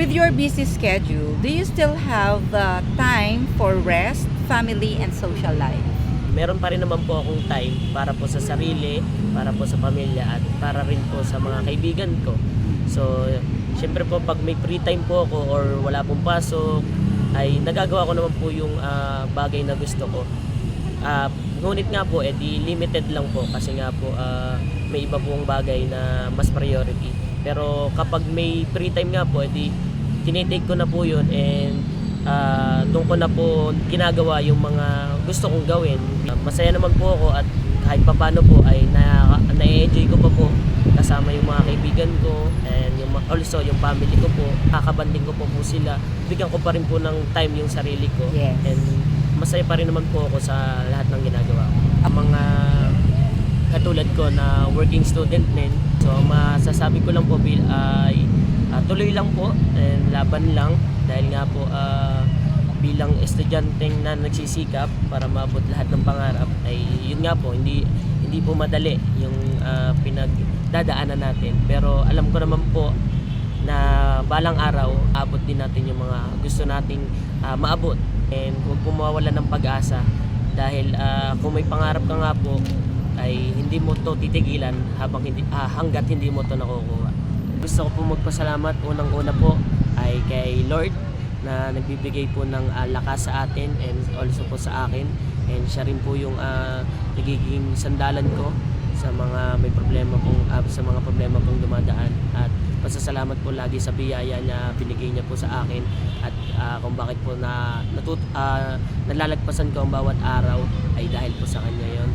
With your busy schedule, do you still have time for rest, family, and social life? Meron pa rin naman po akong time para po sa sarili, para po sa pamilya at para rin po sa mga kaibigan ko. So, syempre po pag may free time po ako or wala pong pasok, ay nagagawa ko naman po yung bagay na gusto ko. Ngunit nga po, limited lang po kasi nga po may iba pong bagay na mas priority. Pero kapag may free time nga po, tinitake ko na po yun and doon ko na po ginagawa yung mga gusto kong gawin. Masaya naman po ako at kahit papano po ay na-enjoy ko pa po kasama yung mga kaibigan ko and also yung family ko po. Kakabanding ko po sila. Bigyan ko pa rin po ng time yung sarili ko. Yes. And masaya pa rin naman po ako sa lahat ng ginagawa ko. Ang mga katulad ko na working student din. So masasabi ko lang po ay tuloy lang po and laban lang dahil nga po bilang estudyanteng na nagsisikap para maabot lahat ng pangarap ay yun nga po hindi po madali yung pinagdadaanan natin, pero alam ko naman po na balang araw abot din natin yung mga gusto nating maabot and huwag po mawawala ng pag-asa dahil kung may pangarap ka nga po ay hindi mo to titigilan hanggat hindi mo to nakukuha. Gusto ko po magpasalamat unang-una po ay kay Lord na nagbibigay po ng lakas sa atin and also po sa akin, and siya rin po yung nagiging sandalan ko sa mga may problema pong sa mga problema pong dumadaan, at pasasalamat po lagi sa biyaya na binigay niya po sa akin at kung bakit po nalalagpasan ko ang bawat araw ay dahil po sa kanya yon.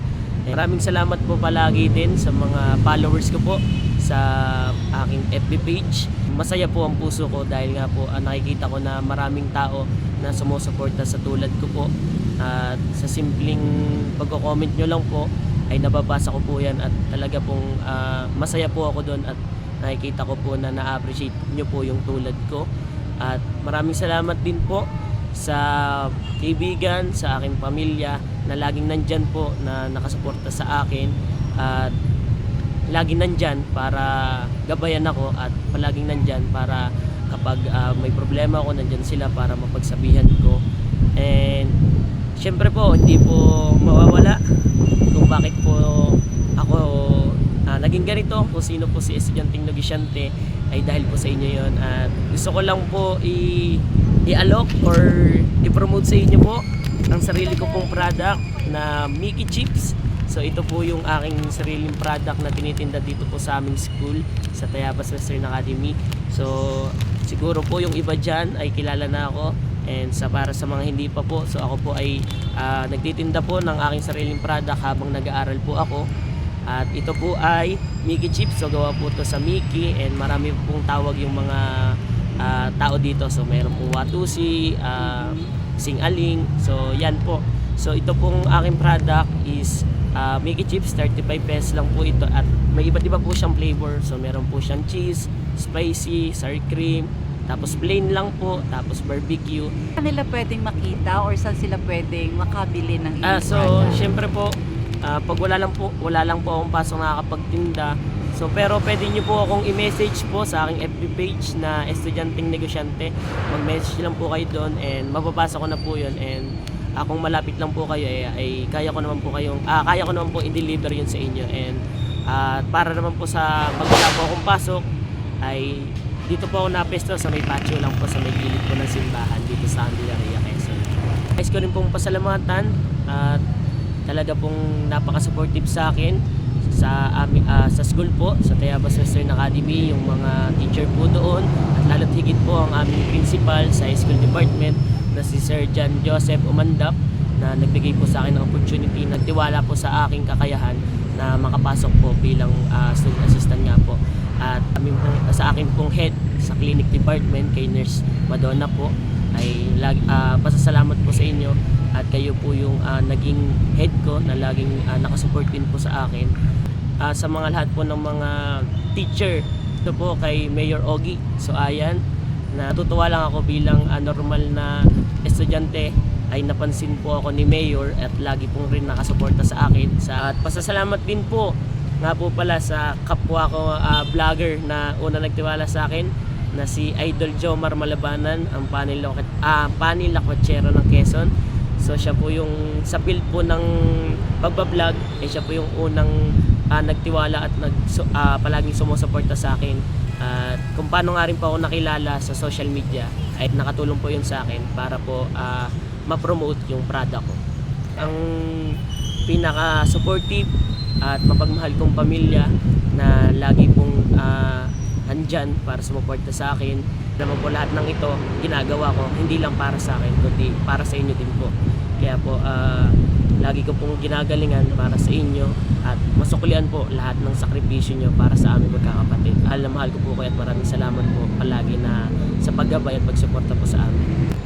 Maraming salamat po palagi din sa mga followers ko po sa aking FB page. Masaya po ang puso ko dahil nga po nakikita ko na maraming tao na sumusuporta sa tulad ko po. At sa simpleng pagko-comment nyo lang po ay nababasa ko po yan at talaga pong masaya po ako doon at nakikita ko po na na-appreciate nyo po yung tulad ko. At maraming salamat din po sa kaibigan, sa aking pamilya na laging nandyan po na nakasuporta sa akin at laging nandyan para gabayan ako at palaging nandyan para kapag may problema ako nandyan sila para mapagsabihan ko. And syempre po hindi po mawawala kung bakit po ako naging ganito, kung sino po si estudyanteng negosyante ay dahil po sa inyo yon. At gusto ko lang po i-alok or i-promote sa inyo po ang sarili ko pong product na Mickey Chips. So ito po yung aking sariling product na tinitinda dito po sa aming school sa Tayabas Western Academy. So siguro po yung iba dyan ay kilala na ako, and para sa mga hindi pa po, so ako po ay nagtitinda po ng aking sariling product habang nag-aaral po ako. At ito po ay Mickey Chips. So gawa po to sa Mickey and marami pong tawag yung mga tao dito. So mayroon pong Watusi, Singaling. So yan po. So ito pong aking product is Mickey Chips, 35 pesos lang po ito at may iba't iba po siyang flavor. So meron po siyang cheese, spicy, sour cream, tapos plain lang po, tapos barbecue. Saan nila pwedeng makita or saan sila pwedeng makabili ng inyong So product? syempre po pag wala lang po akong pasok nakakapagtinda. So pero pwede niyo po akong i-message po sa aking FB page na estudyanteng negosyante. Mag-message lang po kayo doon and mababasa ko na po 'yon, and kung malapit lang po kayo ay kaya ko naman po i-deliver yun sa inyo. And para naman po sa pag wala po akong pasok ay dito po ako napesto sa may patio lang po sa may gilid po ng simbahan dito sa Candelaria, Quezon. Guys ko rin pong pasalamatan at talaga pong napaka-supportive sa akin sa school po sa Tayabas Western Academy, yung mga teacher po doon at lalo't higit po ang aming principal sa school department na si Sir John Joseph Umandap na nagbigay po sa akin ng opportunity, nagtiwala po sa aking kakayahan na makapasok po bilang student assistant nga po. At sa akin pong head sa clinic department kay Nurse Madonna po ay pasasalamat po sa inyo at kayo po yung naging head ko na laging nakasupport din po sa akin. Sa mga lahat po ng mga teacher, ito po kay Mayor Ogie. So ayan, natutuwa lang ako bilang normal na estudyante ay napansin po ako ni Mayor at lagi pong rin nakasuporta sa akin. At pasasalamat din po nga po pala sa kapwa ko vlogger na una nagtiwala sa akin na si Idol Jomar Malabanan, ang Pani Lakwachero ng Quezon. So siya po yung sa build po ng pagbablog, siya po yung unang nagtiwala at palaging sumusuporta sa akin. At kung paano nga rin po ako nakilala sa social media, ay nakatulong po yun sa akin para po ma-promote yung product ko. Ang pinaka-supportive at mapagmahal kong pamilya na lagi pong andyan para sumuporta sa akin. Naman po lahat ng ito ginagawa ko hindi lang para sa akin kundi para sa inyo din po. Kaya po lagi ko pong ginagalingan para sa inyo at masuklian po lahat ng sakripisyo nyo para sa aming magkakapatid. Mahal na mahal ko po kayo at maraming salamat po palagi na sa paggabay at pagsuporta po sa amin.